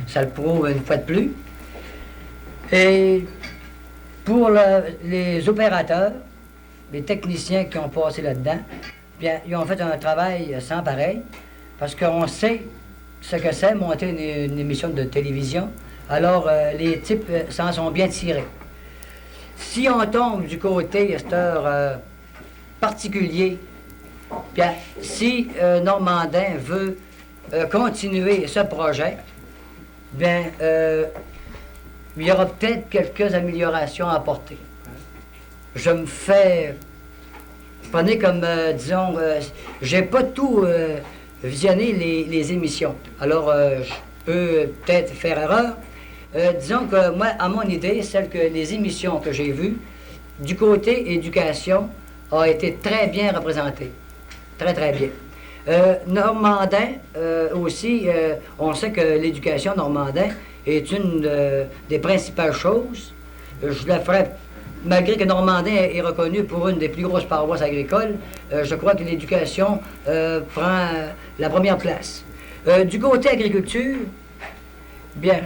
ça le prouve une fois de plus. Et pour les opérateurs, les techniciens qui ont passé là-dedans, bien, ils ont fait un travail sans pareil, parce qu'on sait ce que c'est monter une émission de télévision. Alors, les types s'en sont bien tirés. Si on tombe du côté, à cette heure, particulier, bien, si Normandin veut continuer ce projet, bien, il y aura peut-être quelques améliorations à apporter. Je me fais... Prenez comme, disons, j'ai pas tout visionné les émissions. Alors, je peux peut-être faire erreur. Disons que moi, à mon idée, celle que les émissions que j'ai vues, du côté éducation, a été très bien représentée. Très, très bien. Normandin, aussi, on sait que l'éducation normandin est une des principales choses. Je la ferai, malgré que Normandin est reconnu pour une des plus grosses paroisses agricoles, je crois que l'éducation prend la première place. Du côté agriculture, bien,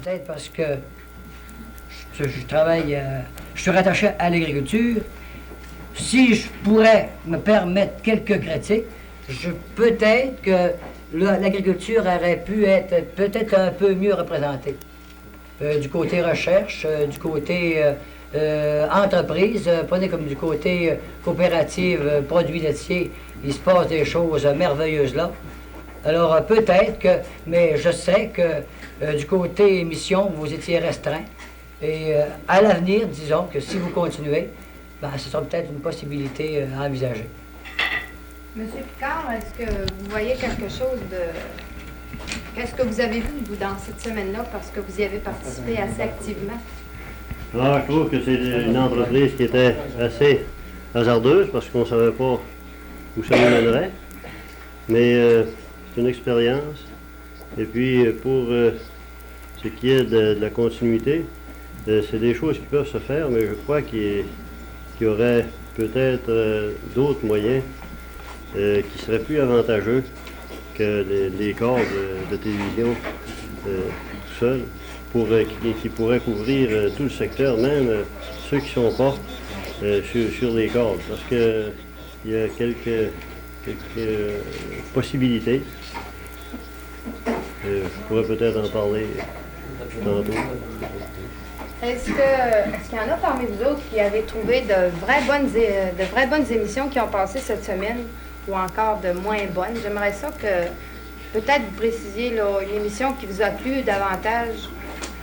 peut-être parce que je travaille, je suis rattaché à l'agriculture. Si je pourrais me permettre quelques critiques, peut-être que l'agriculture aurait pu être peut-être un peu mieux représentée. Du côté recherche, du côté entreprise, prenez comme du côté coopérative, produits laitiers, il se passe des choses merveilleuses là. Alors peut-être que, mais je sais que du côté émission, vous étiez restreint. Et à l'avenir, disons que si vous continuez, ben, ce sera peut-être une possibilité à envisager. Monsieur Picard, est-ce que vous voyez quelque chose de... Qu'est-ce que vous avez vu, vous, dans cette semaine-là, parce que vous y avez participé assez activement? Alors, je trouve que c'est une entreprise qui était assez hasardeuse, parce qu'on ne savait pas où ça nous mènerait. Mais c'est une expérience. Et puis, pour ce qui est de la continuité, c'est des choses qui peuvent se faire, mais je crois qu'il y aurait peut-être d'autres moyens qui seraient plus avantageux que les corps de télévision tout seuls, qui pourraient couvrir tout le secteur, même ceux qui sont pas sur les cordes, parce qu'il y a quelques possibilités. Je pourrais peut-être en parler tantôt. Est-ce qu'il y en a parmi vous autres qui avez trouvé de vraies bonnes émissions qui ont passé cette semaine, ou encore de moins bonnes? J'aimerais ça que peut-être vous précisiez là, une émission qui vous a plu davantage.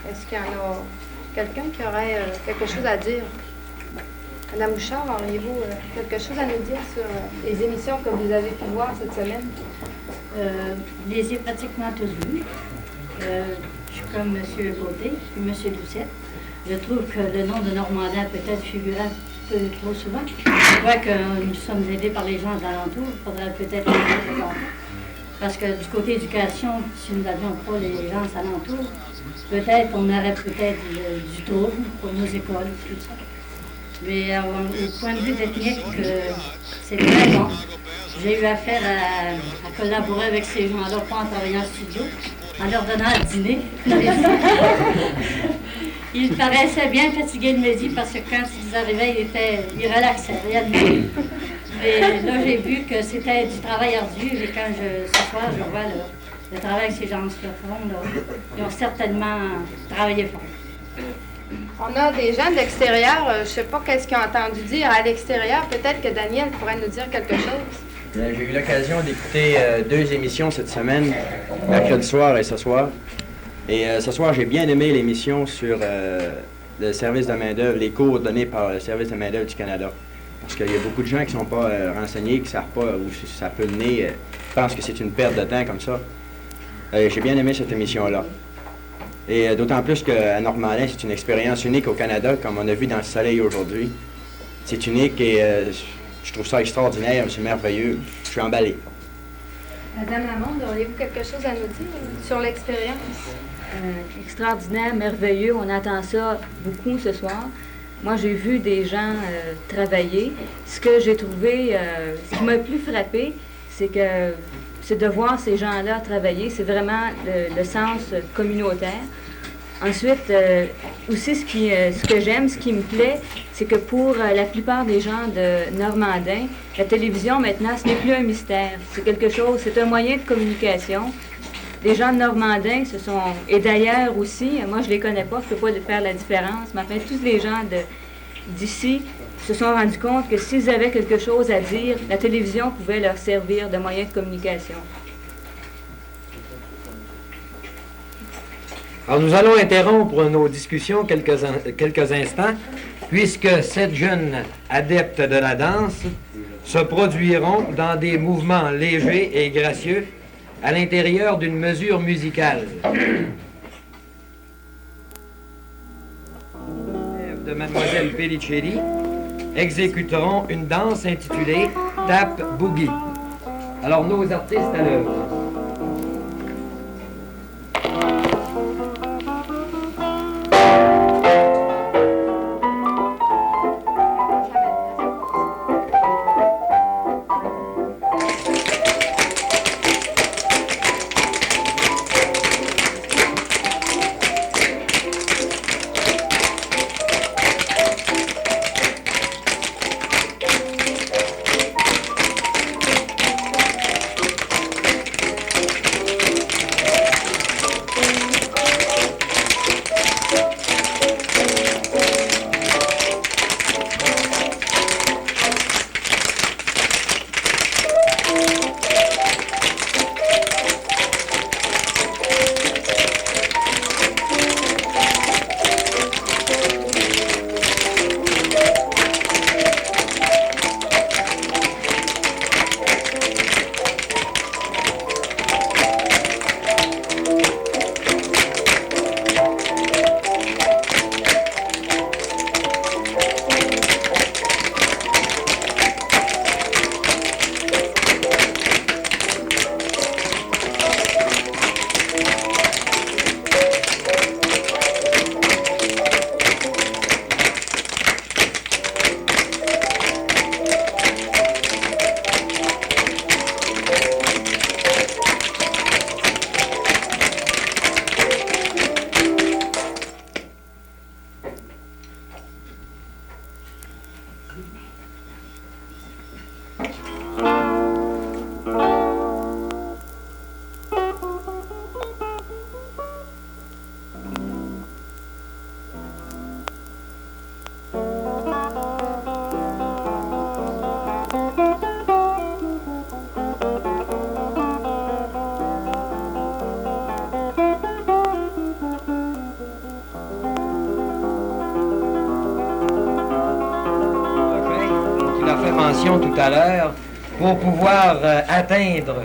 Est-ce qu'il y en a quelqu'un qui aurait quelque chose à dire? Madame Bouchard, auriez-vous quelque chose à nous dire sur les émissions que vous avez pu voir cette semaine? Je les ai pratiquement tous vus. Je suis comme M. Côté et M. Doucette. Je trouve que le nom de Normandin peut-être figurait un peu trop souvent. Je crois que nous sommes aidés par les gens d'alentour. Il faudrait peut-être les représenter. Parce que du côté éducation, si nous n'avions pas les gens alentours, peut-être on aurait peut-être du tourisme pour nos écoles, tout ça. Mais au point de vue technique, c'est très bon. J'ai eu affaire à collaborer avec ces gens-là, pas en travaillant en studio, en leur donnant à dîner. Ils paraissaient bien fatigués le midi parce que quand ils arrivaient, ils relaxaient, rien de mieux. Mais là, j'ai vu que c'était du travail ardu et quand ce soir, je vois le travail que ces gens-là font, là, ils ont certainement travaillé fort. On a des gens de l'extérieur, je ne sais pas qu'est-ce qu'ils ont entendu dire à l'extérieur. Peut-être que Daniel pourrait nous dire quelque chose. J'ai eu l'occasion d'écouter 2 émissions cette semaine, mercredi soir et ce soir. Et ce soir, j'ai bien aimé l'émission sur le service de main-d'œuvre, les cours donnés par le service de main-d'œuvre du Canada. Parce qu'il y a beaucoup de gens qui ne sont pas renseignés, qui ne savent pas où ça peut mener, pensent que c'est une perte de temps comme ça. J'ai bien aimé cette émission-là. Et d'autant plus qu'à Normandin, c'est une expérience unique au Canada, comme on a vu dans le soleil aujourd'hui. C'est unique et je trouve ça extraordinaire, c'est merveilleux. Je suis emballé. Madame Lamonde, auriez-vous quelque chose à nous dire sur l'expérience? Extraordinaire, merveilleux. On attend ça beaucoup ce soir. Moi, j'ai vu des gens travailler. Ce que j'ai trouvé, ce qui m'a le plus frappé, c'est de voir ces gens-là travailler. C'est vraiment le sens communautaire. Ensuite, aussi, ce que j'aime, ce qui me plaît, c'est que pour la plupart des gens de Normandin, la télévision, maintenant, ce n'est plus un mystère. C'est quelque chose, c'est un moyen de communication. Les gens de Normandin, et d'ailleurs aussi, moi je les connais pas, je ne peux pas faire la différence, mais enfin, tous les gens d'ici se sont rendus compte que s'ils avaient quelque chose à dire, la télévision pouvait leur servir de moyen de communication. Alors, nous allons interrompre nos discussions quelques instants, puisque 7 jeunes adeptes de la danse se produiront dans des mouvements légers et gracieux à l'intérieur d'une mesure musicale. De Mademoiselle Pellicelli exécuteront une danse intitulée Tap Boogie. Alors, nos artistes à l'œuvre. Tout à l'heure, pour pouvoir atteindre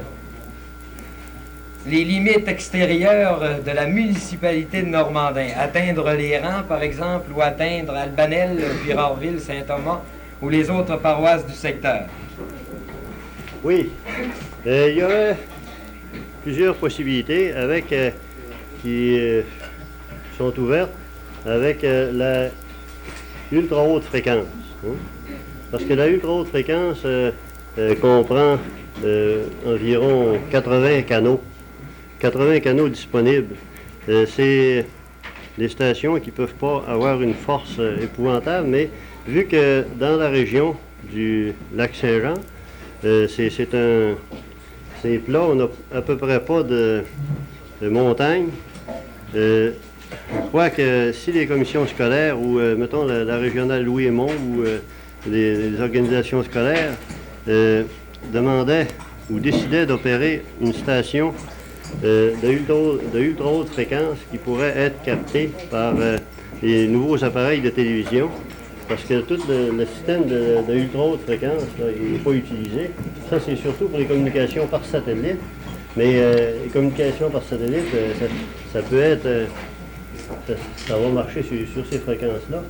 les limites extérieures de la municipalité de Normandin, atteindre les rangs, par exemple, ou atteindre Albanel, Pirardville, Saint-Thomas, ou les autres paroisses du secteur. Oui, il y aurait plusieurs possibilités qui sont ouvertes avec la ultra haute fréquence. Hein? Parce que la ultra haute fréquence comprend environ 80 canaux. 80 canaux disponibles. C'est des stations qui ne peuvent pas avoir une force épouvantable, mais vu que dans la région du lac Saint-Jean, c'est plat, on n'a à peu près pas de montagne. Je crois que si les commissions scolaires ou, mettons, la régionale Louis-Aymon ou les organisations scolaires demandaient ou décidaient d'opérer une station de ultra haute fréquence qui pourrait être captée par les nouveaux appareils de télévision, parce que tout le système de ultra haute fréquence n'est pas utilisé. Ça, c'est surtout pour les communications par satellite, mais les communications par satellite, ça peut être... ça va marcher sur ces fréquences-là.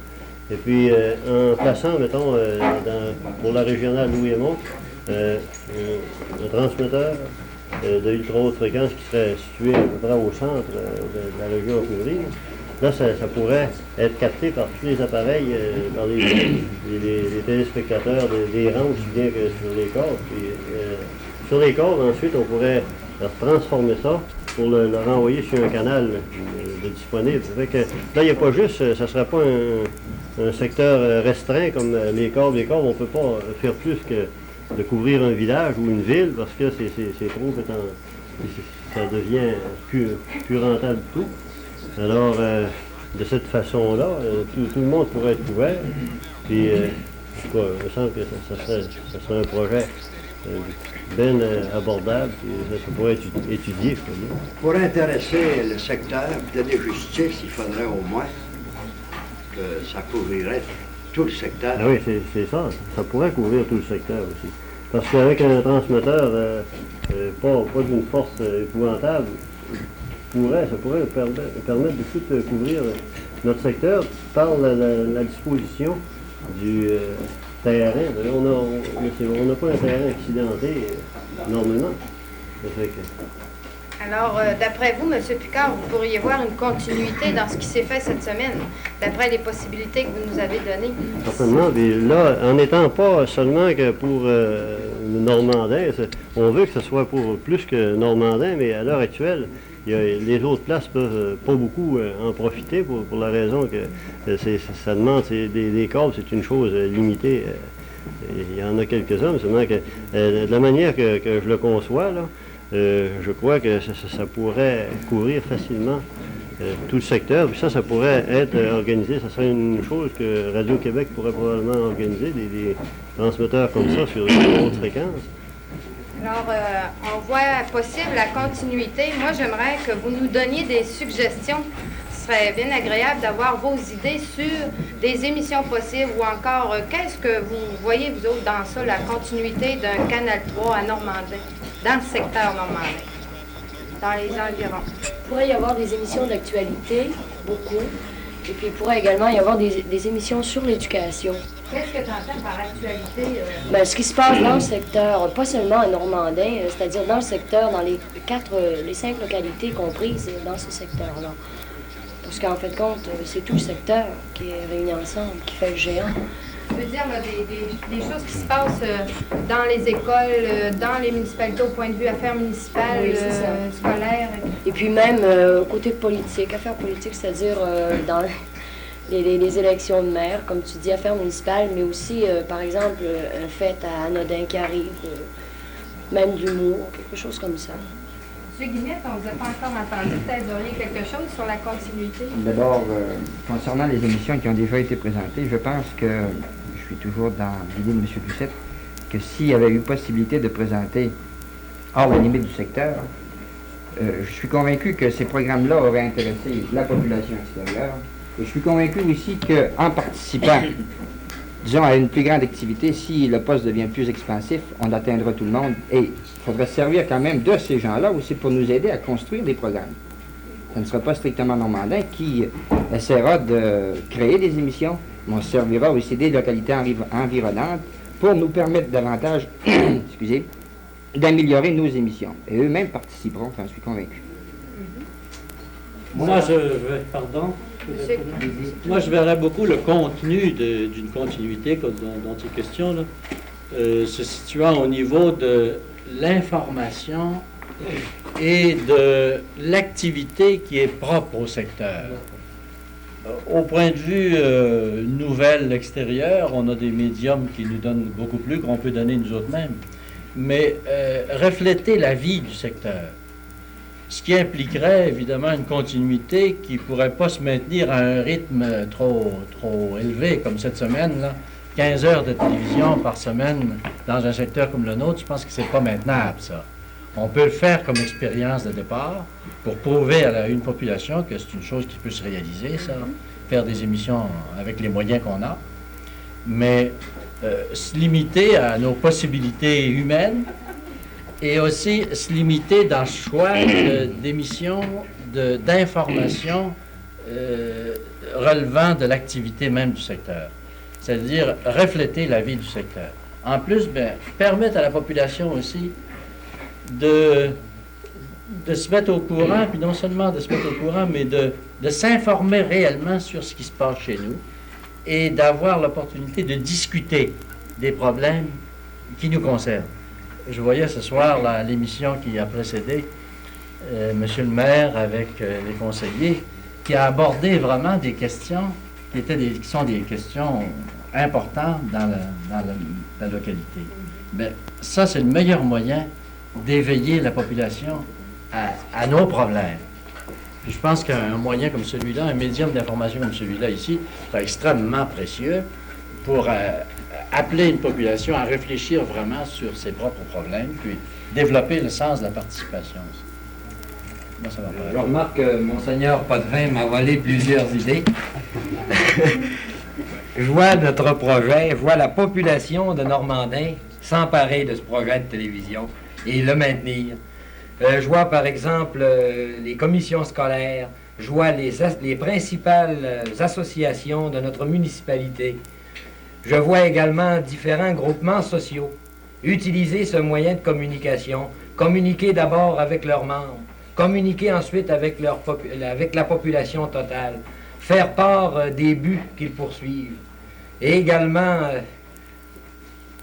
Et puis, en plaçant, mettons, pour la régionale Louis-Aymon, un transmetteur de ultra haute fréquence qui serait situé à peu près au centre de la région fleurie, là, ça pourrait être capté par tous les appareils, par les téléspectateurs des rangs aussi bien que sur les corps. Puis, sur les câbles, ensuite, on pourrait transformer ça pour le renvoyer sur un canal de disponible. Ça fait que, là, il n'y a pas juste, ça ne sera pas un secteur restreint comme les câbles. Les câbles, on ne peut pas faire plus que de couvrir un village ou une ville parce que c'est trop, ça devient plus rentable du tout. Alors, de cette façon-là, tout le monde pourrait être couvert. Puis, en tout cas, il me semble que ça serait un projet bien abordable, puis ça pourrait être étudié, je crois. Pour intéresser le secteur, donner justice, il faudrait au moins que ça couvrirait tout le secteur. Ah oui, c'est ça. Ça pourrait couvrir tout le secteur aussi. Parce qu'avec un transmetteur pas d'une force épouvantable, ça pourrait permettre de tout couvrir notre secteur par la disposition du terrain. On n'a pas un terrain accidenté normalement. Ça fait que... Alors, d'après vous, M. Picard, vous pourriez voir une continuité dans ce qui s'est fait cette semaine, d'après les possibilités que vous nous avez données? Certainement. Puis là, en n'étant pas seulement que pour Normandin, on veut que ce soit pour plus que Normandin, mais à l'heure actuelle, les autres places peuvent pas beaucoup en profiter pour la raison que ça demande des câbles, c'est une chose limitée. Il y en a quelques-uns, mais seulement que de la manière que je le conçois, là, je crois que ça pourrait couvrir facilement tout le secteur. Puis ça pourrait être organisé. Ça serait une chose que Radio-Québec pourrait probablement organiser, des transmetteurs comme ça sur une haute fréquence. Alors, on voit possible la continuité. Moi, j'aimerais que vous nous donniez des suggestions. Ce serait bien agréable d'avoir vos idées sur des émissions possibles ou encore, qu'est-ce que vous voyez, vous autres, dans ça, la continuité d'un Canal 3 à Normandin, dans le secteur Normandin, dans les environs. Il pourrait y avoir des émissions d'actualité, beaucoup. Et puis, il pourrait également y avoir des émissions sur l'éducation. Qu'est-ce que tu entends par actualité? Ben, ce qui se passe dans le secteur, pas seulement à Normandin, c'est-à-dire dans le secteur, dans les 5 localités comprises dans ce secteur-là. Parce qu'en fait de compte, c'est tout le secteur qui est réuni ensemble, qui fait le géant. Je veux dire là, des choses qui se passent dans les écoles, dans les municipalités au point de vue affaires municipales, oui, scolaires. Et puis même côté politique, affaires politiques, c'est-à-dire dans les élections de maire, comme tu dis, affaires municipales, mais aussi, par exemple, un fait à Anodin qui arrive, même de l'humour, quelque chose comme ça. M. Guillemette, on ne vous a pas encore entendu. Peut-être vous auriez quelque chose sur la continuité? D'abord, concernant les émissions qui ont déjà été présentées, je pense que, je suis toujours dans l'idée de M. Doucette, que s'il y avait eu possibilité de présenter hors la limite du secteur, je suis convaincu que ces programmes-là auraient intéressé la population extérieure. Et je suis convaincu aussi qu'en participant, disons, à une plus grande activité, si le poste devient plus expansif, on atteindra tout le monde. Et il faudra se servir quand même de ces gens-là aussi pour nous aider à construire des programmes. Ce ne sera pas strictement Normandin qui essaiera de créer des émissions, mais on servira aussi des localités environnantes pour nous permettre davantage, excusez, d'améliorer nos émissions. Et eux-mêmes participeront, j'en suis convaincu. Moi, Moi, je verrais beaucoup le contenu d'une continuité dont il est question, là, se situant au niveau de l'information et de l'activité qui est propre au secteur. Au point de vue nouvelle extérieure, on a des médiums qui nous donnent beaucoup plus qu'on peut donner nous autres mêmes, mais refléter la vie du secteur. Ce qui impliquerait évidemment une continuité qui ne pourrait pas se maintenir à un rythme trop élevé, comme cette semaine, là. 15 heures de télévision par semaine dans un secteur comme le nôtre, je pense que c'est pas maintenable, ça. On peut le faire comme expérience de départ pour prouver à une population que c'est une chose qui peut se réaliser, ça, faire des émissions avec les moyens qu'on a, mais se limiter à nos possibilités humaines, et aussi se limiter dans le choix d'émissions, d'informations relevant de l'activité même du secteur. C'est-à-dire refléter la vie du secteur. En plus, permettre à la population aussi de se mettre au courant, puis non seulement de se mettre au courant, mais de s'informer réellement sur ce qui se passe chez nous et d'avoir l'opportunité de discuter des problèmes qui nous concernent. je voyais ce soir l'émission qui a précédé, Monsieur le maire avec les conseillers, qui a abordé vraiment des questions qui sont des questions importantes dans la localité. Mais ça, c'est le meilleur moyen d'éveiller la population à nos problèmes. Puis je pense qu'un moyen comme celui-là, un médium d'information comme celui-là ici, est extrêmement précieux pour appeler une population à réfléchir vraiment sur ses propres problèmes, puis développer le sens de la participation aussi. Moi, ça va pas. Je remarque que Monseigneur Potvin m'a volé plusieurs idées. Je vois notre projet, je vois la population de Normandin s'emparer de ce projet de télévision et le maintenir. Je vois par exemple les commissions scolaires, je vois les principales associations de notre municipalité. Je vois également différents groupements sociaux utiliser ce moyen de communication, communiquer d'abord avec leurs membres, communiquer ensuite avec la population totale, faire part des buts qu'ils poursuivent. Et également,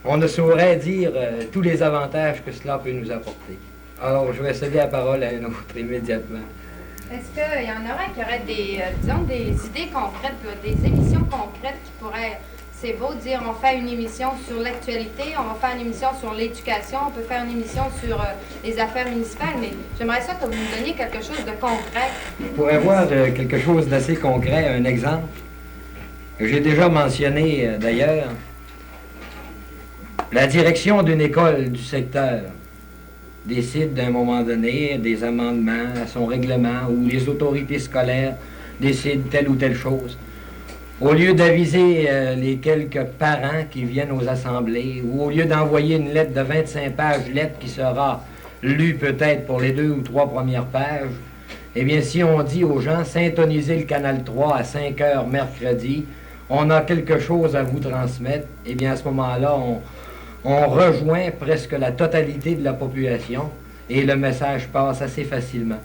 on ne saurait dire tous les avantages que cela peut nous apporter. Alors, je vais céder la parole à un autre immédiatement. Est-ce qu'il y en aurait qui auraient des idées concrètes, des émissions concrètes qui pourraient, c'est beau de dire on fait une émission sur l'actualité, on va faire une émission sur l'éducation, on peut faire une émission sur les affaires municipales, mais j'aimerais ça que vous me donniez quelque chose de concret. Vous pourrez voir quelque chose d'assez concret, un exemple. J'ai déjà mentionné d'ailleurs la direction d'une école du secteur décide d'un moment donné des amendements à son règlement ou les autorités scolaires décident telle ou telle chose. Au lieu d'aviser les quelques parents qui viennent aux assemblées ou au lieu d'envoyer une lettre de 25 pages, lettre qui sera lue peut-être pour les 2 ou 3 premières pages, eh bien si on dit aux gens syntoniser le canal 3 à 5 heures mercredi, on a quelque chose à vous transmettre, eh bien à ce moment-là, on rejoint presque la totalité de la population et le message passe assez facilement.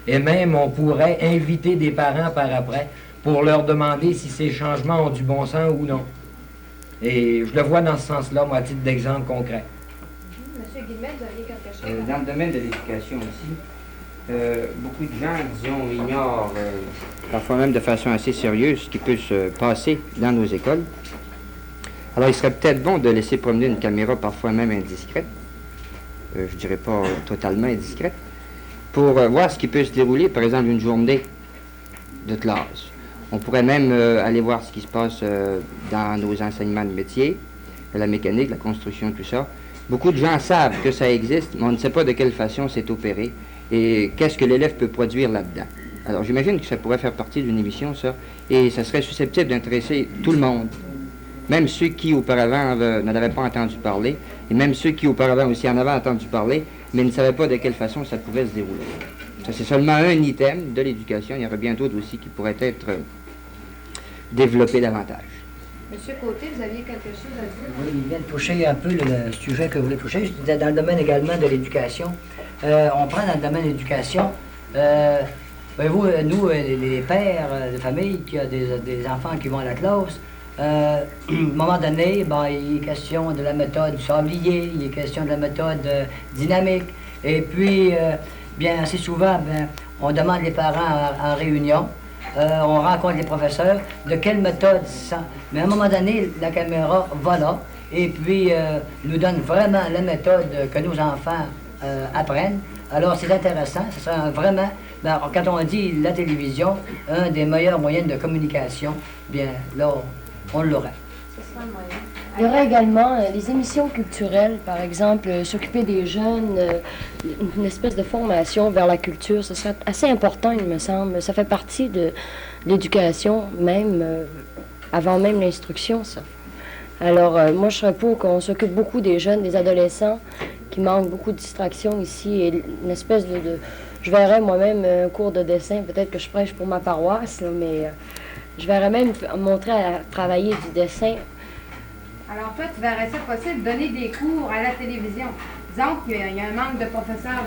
Et même, on pourrait inviter des parents par après pour leur demander si ces changements ont du bon sens ou non. Et je le vois dans ce sens-là, moi, à titre d'exemple concret. Monsieur Guillemette, vous aviez quelque chose? Dans le domaine de l'éducation aussi, beaucoup de gens, disons, ignorent, parfois même de façon assez sérieuse, ce qui peut se passer dans nos écoles. Alors, il serait peut-être bon de laisser promener une caméra, parfois même indiscrète, je dirais pas totalement indiscrète, pour voir ce qui peut se dérouler, par exemple, une journée de classe. On pourrait même aller voir ce qui se passe dans nos enseignements de métier, la mécanique, la construction, tout ça. Beaucoup de gens savent que ça existe, mais on ne sait pas de quelle façon c'est opéré et qu'est-ce que l'élève peut produire là-dedans. Alors, j'imagine que ça pourrait faire partie d'une émission, ça, et ça serait susceptible d'intéresser tout le monde. Même ceux qui auparavant n'en avaient pas entendu parler, et même ceux qui auparavant aussi en avaient entendu parler, mais ne savaient pas de quelle façon ça pouvait se dérouler. Ça, c'est seulement un item de l'éducation. Il y en aurait bien d'autres aussi qui pourraient être développés davantage. Monsieur Côté, vous aviez quelque chose à dire? Oui, il vient de toucher un peu le sujet que vous voulez toucher. Je disais dans le domaine également de l'éducation. On prend dans le domaine de l'éducation, nous, les pères de famille qui ont des enfants qui vont à la classe, à un moment donné, il est question de la méthode du sablier, il est question de la méthode dynamique. Et puis, bien assez souvent, on demande les parents en réunion, on rencontre les professeurs, de quelle méthode ça. Mais à un moment donné, la caméra va là, et puis nous donne vraiment la méthode que nos enfants apprennent. Alors, c'est intéressant, ce sera vraiment, quand on dit la télévision, un des meilleurs moyens de communication, bien là, on l'aurait. Ce sera le moyen. Il y aurait également les émissions culturelles, par exemple, s'occuper des jeunes, une espèce de formation vers la culture. Ce serait assez important, il me semble. Ça fait partie de l'éducation, même avant même l'instruction, ça. Alors, moi, je serais pour qu'on s'occupe beaucoup des jeunes, des adolescents, qui manquent beaucoup de distractions ici, et une espèce de je verrais moi-même un cours de dessin, peut-être que je prêche pour ma paroisse, là, mais je verrais même montrer à travailler du dessin. Alors toi, tu verrais ça possible, donner des cours à la télévision? Exemple, il y a un manque de professeurs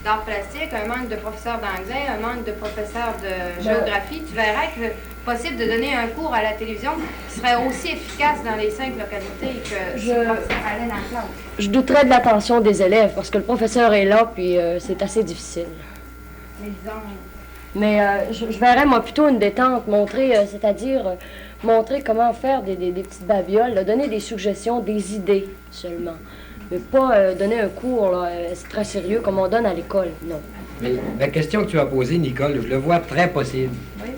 d'art plastique, un manque de professeurs d'anglais, un manque de professeurs de géographie. Tu verrais que c'est possible de donner un cours à la télévision qui serait aussi efficace dans les 5 localités que si le professeur allait dans la classe. Je douterais de l'attention des élèves parce que le professeur est là, puis c'est assez difficile. Mais disons... Mais je verrais, moi, plutôt une détente, c'est-à-dire montrer comment faire des petites babioles, là, donner des suggestions, des idées seulement. Mais pas donner un cours là, très sérieux comme on donne à l'école, non. Mais la question que tu as posée, Nicole, je le vois très possible. Oui.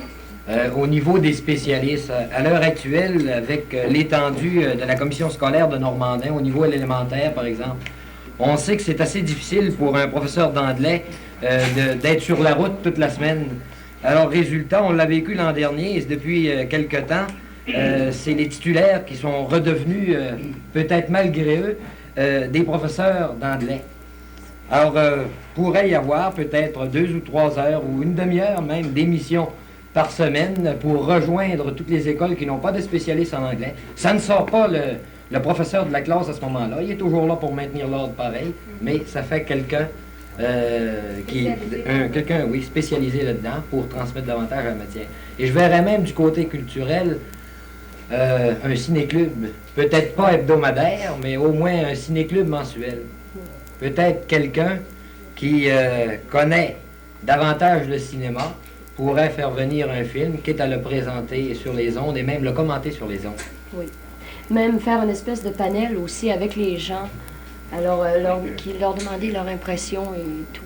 Au niveau des spécialistes, à l'heure actuelle, avec l'étendue de la commission scolaire de Normandin, au niveau élémentaire, par exemple, on sait que c'est assez difficile pour un professeur d'anglais d'être sur la route toute la semaine. Alors, résultat, on l'a vécu l'an dernier, et depuis quelque temps, c'est les titulaires qui sont redevenus, peut-être malgré eux, des professeurs d'anglais. Alors, pourrait y avoir peut-être 2 ou 3 heures, ou une demi-heure même, d'émissions par semaine pour rejoindre toutes les écoles qui n'ont pas de spécialistes en anglais. Ça ne sort pas le professeur de la classe à ce moment-là. Il est toujours là pour maintenir l'ordre pareil, mais ça fait quelqu'un oui, spécialisé là-dedans pour transmettre davantage la matière. Et je verrais même du côté culturel un ciné-club, peut-être pas hebdomadaire, mais au moins un ciné-club mensuel. Peut-être quelqu'un qui connaît davantage le cinéma pourrait faire venir un film, quitte à le présenter sur les ondes et même le commenter sur les ondes. Oui. Même faire une espèce de panel aussi avec les gens, alors leur demander leur impression et tout.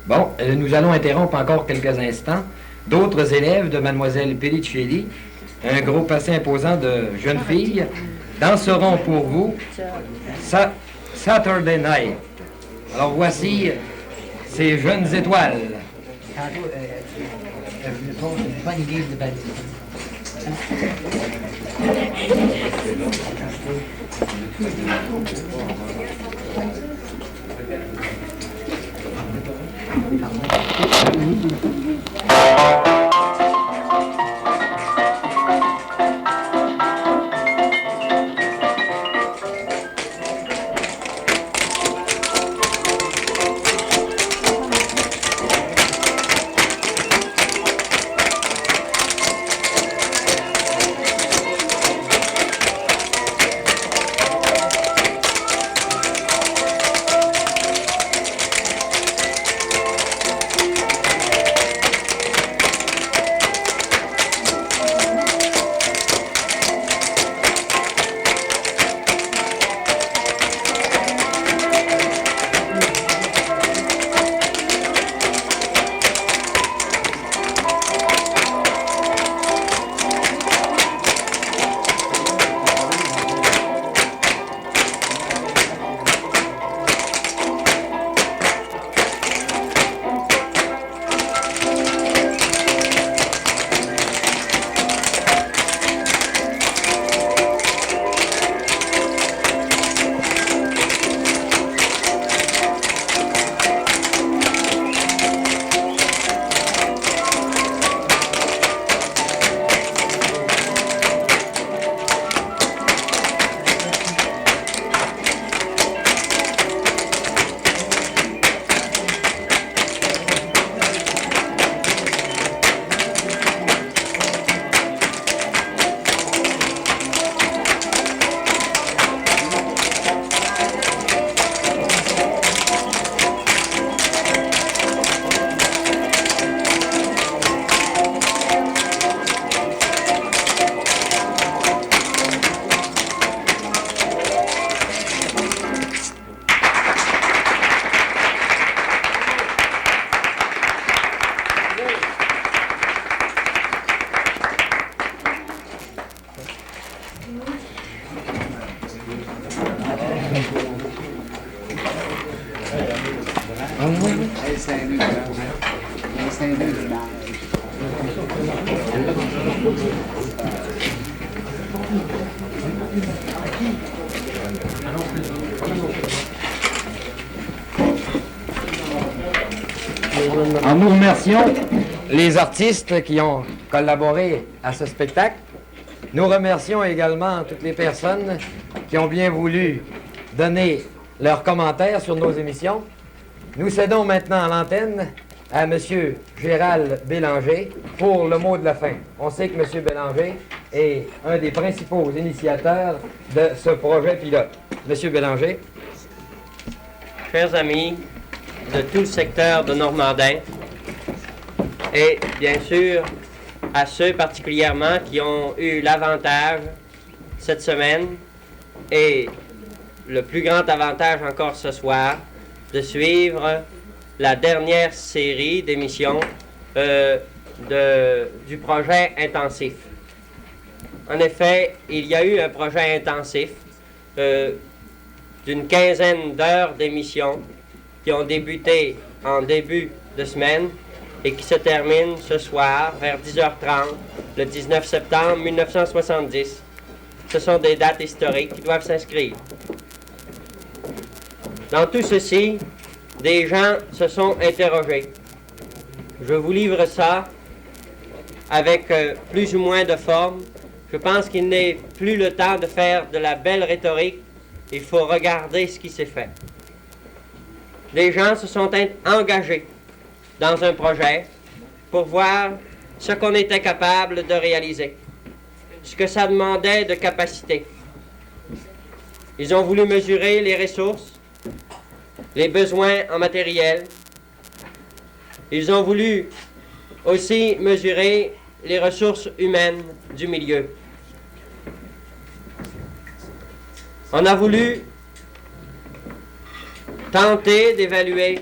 Bon, nous allons interrompre encore quelques instants. D'autres élèves de Mademoiselle Pellicelli, un groupe assez imposant de jeunes filles, danseront pour vous Saturday Night. Alors voici ces jeunes étoiles. Tantôt, je me trompe, c'est une bonne idée de baptême. Nous remercions les artistes qui ont collaboré à ce spectacle. Nous remercions également toutes les personnes qui ont bien voulu donner leurs commentaires sur nos émissions. Nous cédons maintenant l'antenne à M. Gérald Bélanger pour le mot de la fin. On sait que M. Bélanger est un des principaux initiateurs de ce projet pilote. M. Bélanger. Chers amis de tout le secteur de Normandin, et bien sûr à ceux particulièrement qui ont eu l'avantage cette semaine, et le plus grand avantage encore ce soir, de suivre la dernière série d'émissions du projet intensif. En effet, il y a eu un projet intensif d'une quinzaine d'heures d'émissions qui ont débuté en début de semaine et qui se terminent ce soir vers 10h30, le 19 septembre 1970. Ce sont des dates historiques qui doivent s'inscrire. Dans tout ceci, des gens se sont interrogés. Je vous livre ça avec plus ou moins de forme. Je pense qu'il n'est plus le temps de faire de la belle rhétorique. Il faut regarder ce qui s'est fait. Les gens se sont engagés dans un projet pour voir ce qu'on était capable de réaliser, ce que ça demandait de capacité. Ils ont voulu mesurer les ressources, les besoins en matériel. Ils ont voulu aussi mesurer les ressources humaines du milieu. On a voulu tenter d'évaluer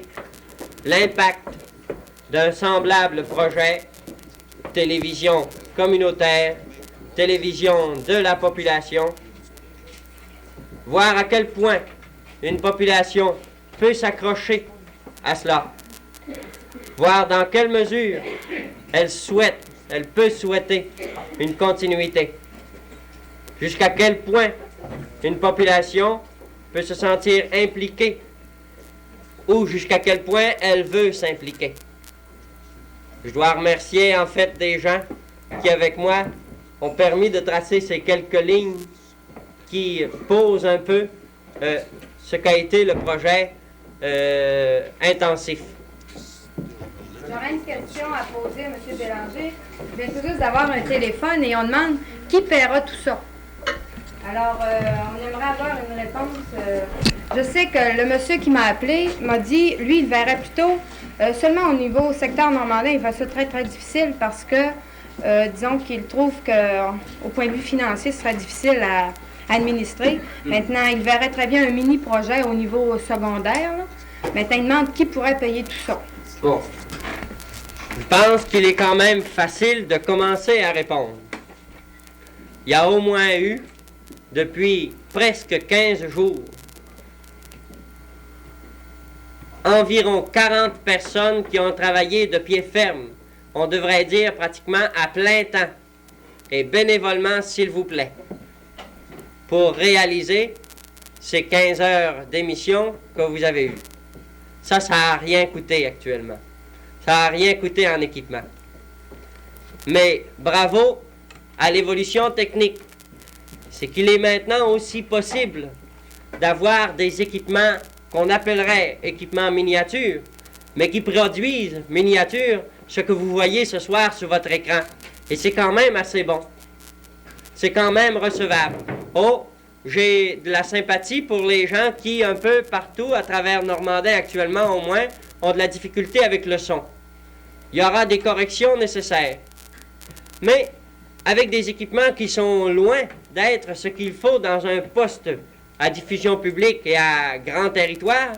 l'impact d'un semblable projet télévision communautaire, télévision de la population, voir à quel point une population peut s'accrocher à cela, voir dans quelle mesure elle peut souhaiter une continuité, jusqu'à quel point une population peut se sentir impliquée ou jusqu'à quel point elle veut s'impliquer. Je dois remercier en fait des gens qui, avec moi, ont permis de tracer ces quelques lignes qui posent un peu ce qu'a été le projet intensif. J'aurais une question à poser à M. Bélanger. Je viens tout juste d'avoir un téléphone et on demande qui paiera tout ça. Alors, on aimerait avoir une réponse. Je sais que le monsieur qui m'a appelé m'a dit, lui, il verrait plutôt seulement au niveau secteur normandin, il va ça très, très difficile parce que, disons qu'il trouve qu'au point de vue financier, ce serait difficile à administrer. Maintenant, il verrait très bien un mini-projet au niveau secondaire. Là. Maintenant, il demande qui pourrait payer tout ça. Bon. Je pense qu'il est quand même facile de commencer à répondre. Il y a au moins eu, depuis presque 15 jours, environ 40 personnes qui ont travaillé de pied ferme, on devrait dire pratiquement à plein temps, et bénévolement, s'il vous plaît, pour réaliser ces 15 heures d'émission que vous avez eues. Ça n'a rien coûté actuellement. Ça n'a rien coûté en équipement. Mais bravo à l'évolution technique. C'est qu'il est maintenant aussi possible d'avoir des équipements qu'on appellerait équipements miniatures, mais qui produisent miniatures, ce que vous voyez ce soir sur votre écran. Et c'est quand même assez bon. C'est quand même recevable. Oh, j'ai de la sympathie pour les gens qui, un peu partout, à travers Normandin actuellement au moins, ont de la difficulté avec le son. Il y aura des corrections nécessaires. Mais avec des équipements qui sont loin d'être ce qu'il faut dans un poste à diffusion publique et à grand territoire,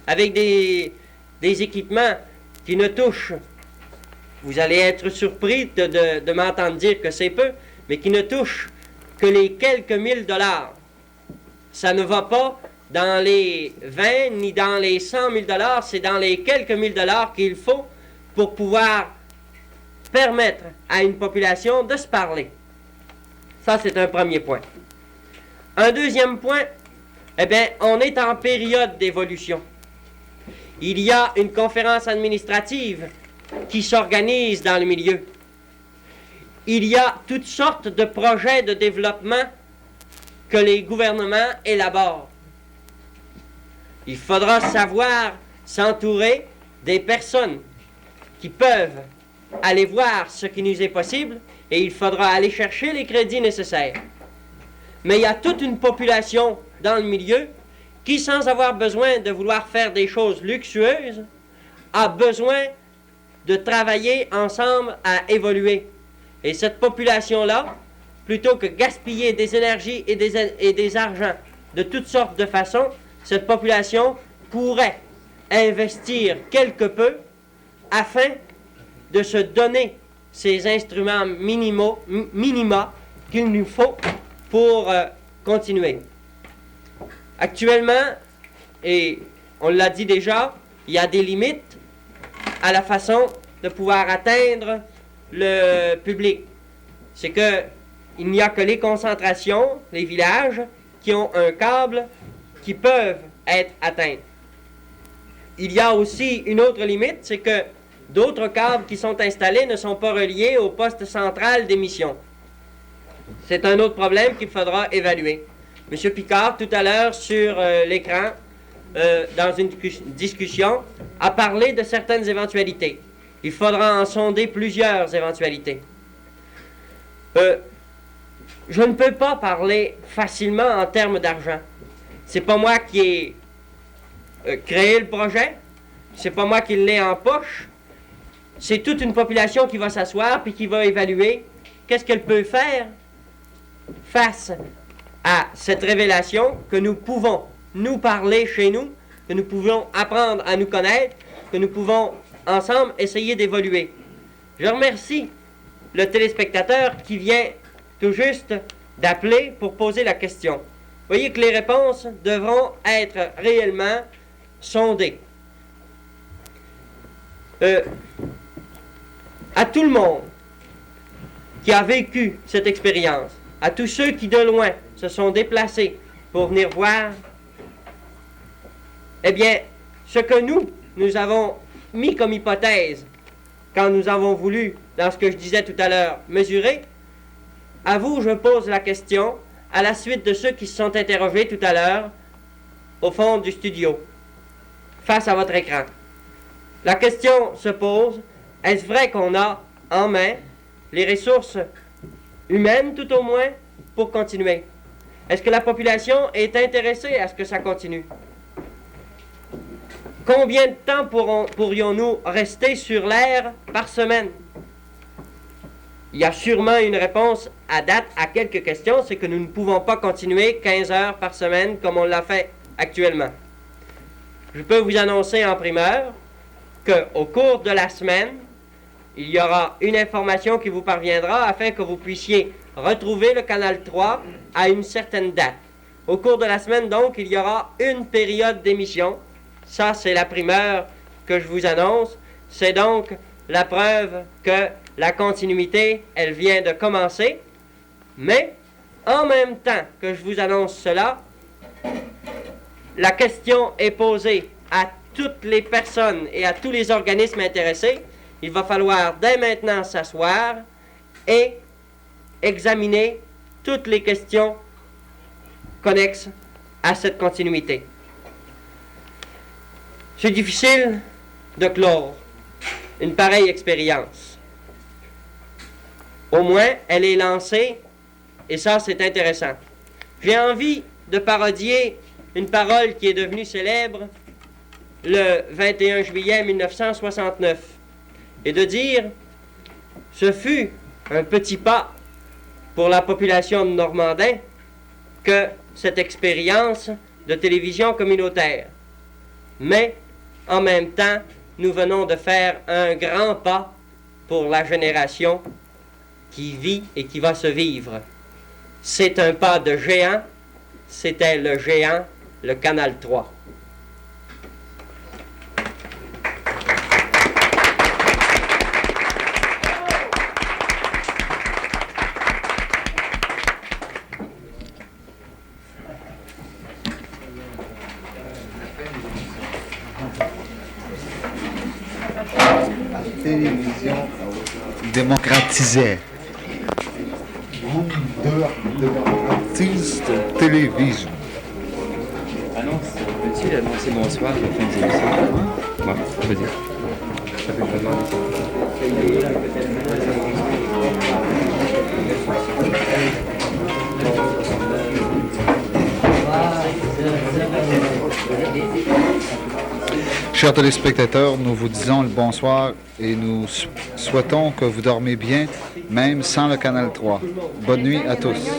avec des équipements qui ne touchent, vous allez être surpris de m'entendre dire que c'est peu, mais qui ne touchent que les quelques $1000. Ça ne va pas dans les 20 ni dans les 100 000 $, c'est dans les quelques $1000 qu'il faut pour pouvoir permettre à une population de se parler. Ça, c'est un premier point. Un deuxième point, eh bien, on est en période d'évolution. Il y a une conférence administrative qui s'organise dans le milieu. Il y a toutes sortes de projets de développement que les gouvernements élaborent. Il faudra savoir s'entourer des personnes qui peuvent aller voir ce qui nous est possible et il faudra aller chercher les crédits nécessaires. Mais il y a toute une population dans le milieu qui, sans avoir besoin de vouloir faire des choses luxueuses, a besoin de travailler ensemble à évoluer. Et cette population-là, plutôt que gaspiller des énergies et des argents de toutes sortes de façons, cette population pourrait investir quelque peu afin de se donner ces instruments minima qu'il nous faut pour continuer. Actuellement, et on l'a dit déjà, il y a des limites à la façon de pouvoir atteindre le public. C'est que il n'y a que les concentrations, les villages, qui ont un câble qui peuvent être atteints. Il y a aussi une autre limite, c'est que d'autres câbles qui sont installés ne sont pas reliés au poste central d'émission. C'est un autre problème qu'il faudra évaluer. M. Picard, tout à l'heure, sur l'écran, dans une discussion, a parlé de certaines éventualités. Il faudra en sonder plusieurs éventualités. Je ne peux pas parler facilement en termes d'argent. C'est pas moi qui ai créé le projet, c'est pas moi qui l'ai en poche. C'est toute une population qui va s'asseoir puis qui va évaluer qu'est-ce qu'elle peut faire face à cette révélation que nous pouvons nous parler chez nous, que nous pouvons apprendre à nous connaître, que nous pouvons ensemble essayer d'évoluer. Je remercie le téléspectateur qui vient tout juste d'appeler pour poser la question. Vous voyez que les réponses devront être réellement sondées. À tout le monde qui a vécu cette expérience, à tous ceux qui de loin se sont déplacés pour venir voir, eh bien, ce que nous avons mis comme hypothèse quand nous avons voulu, dans ce que je disais tout à l'heure, mesurer, à vous, je pose la question, à la suite de ceux qui se sont interrogés tout à l'heure, au fond du studio, face à votre écran. La question se pose, est-ce vrai qu'on a en main les ressources humaines, tout au moins, pour continuer? Est-ce que la population est intéressée à ce que ça continue? Combien de temps pourrions-nous rester sur l'air par semaine? Il y a sûrement une réponse à date à quelques questions, c'est que nous ne pouvons pas continuer 15 heures par semaine comme on l'a fait actuellement. Je peux vous annoncer en primeur qu'au cours de la semaine, il y aura une information qui vous parviendra afin que vous puissiez retrouver le canal 3 à une certaine date. Au cours de la semaine, donc, il y aura une période d'émission. Ça, c'est la primeur que je vous annonce. C'est donc la preuve que la continuité, elle vient de commencer. Mais, en même temps que je vous annonce cela, la question est posée à toutes les personnes et à tous les organismes intéressés. Il va falloir dès maintenant s'asseoir et examiner toutes les questions connexes à cette continuité. C'est difficile de clore une pareille expérience. Au moins, elle est lancée, et ça, c'est intéressant. J'ai envie de parodier une parole qui est devenue célèbre le 21 juillet 1969, et de dire, ce fut un petit pas pour la population de Normandin que cette expérience de télévision communautaire. Mais, en même temps, nous venons de faire un grand pas pour la génération qui vit et qui va se vivre. C'est un pas de géant, c'était le géant, le Canal 3. La télévision démocratisée. Artiste Télévision. Peux-tu annoncer bonsoir à la fin des émissions? Bon, je peux dire. Ça fait vraiment Chers téléspectateurs, nous vous disons le bonsoir et nous souhaitons que vous dormez bien, même sans le Canal 3. Bonne nuit à tous.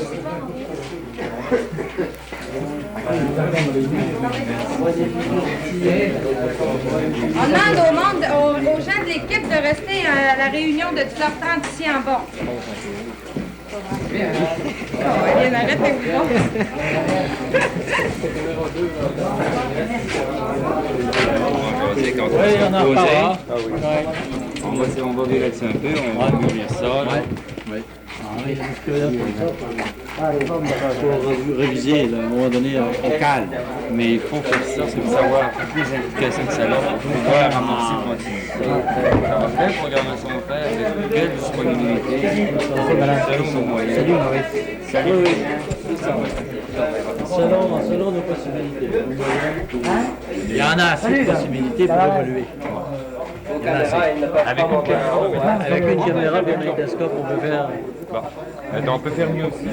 On demande aux gens de l'équipe de rester à la réunion de 10h30 ici en bas. Allez, arrêtez-vous. Oui, on en reparlera. On va relaxer un peu, on va mûrir ça. Oui. Il faut réviser, là, à un moment donné. On calme, mais il faut faire ça, c'est pour savoir toutes les implications que ça a pour pouvoir amorcer le continuité. Quelle programmation faire, avec quelle disponibilité, selon nos moyens. Salut Maurice. Salut. Selon nos possibilités. Il y en a assez de possibilités pour évoluer. Avec une caméra et un magnétoscope, on peut faire... Bon. On peut faire mieux aussi.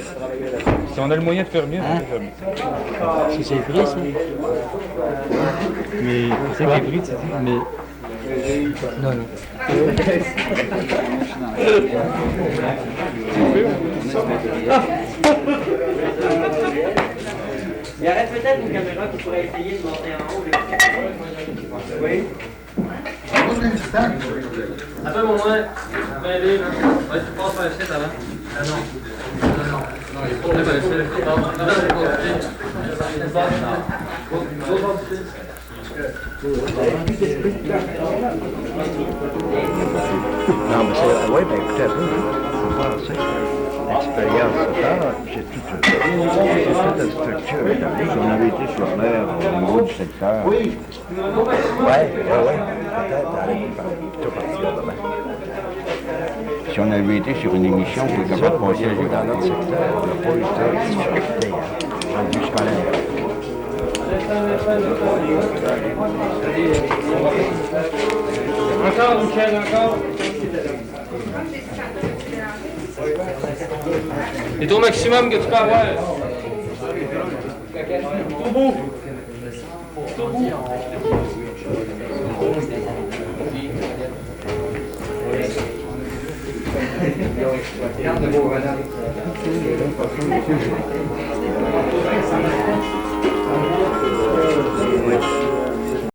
Si on a le moyen de faire mieux, on peut faire mieux. Si c'est pris, ça. Mais c'est pas pris, tu dis. Mais... Non, non. Il y aurait peut-être une caméra qui pourrait essayer de monter en haut. Oui. Un peu moins. Ouais, tu passes par le site avant. Ah non. Non, il faut pas le site. Non, mais c'est... Oui, bien écoutez un peu. L'expérience totale, c'est toute la structure établie. Si on avait été sur l'air au niveau du secteur. Oui. Peut-être plutôt partir demain. Si on avait été sur une émission qui est capable de passer dans notre secteur, on n'a pas eu de difficulté dans le but scolaire. Encore, Michel, encore. C'est au maximum que tu peux avoir. Au bout. Au bout.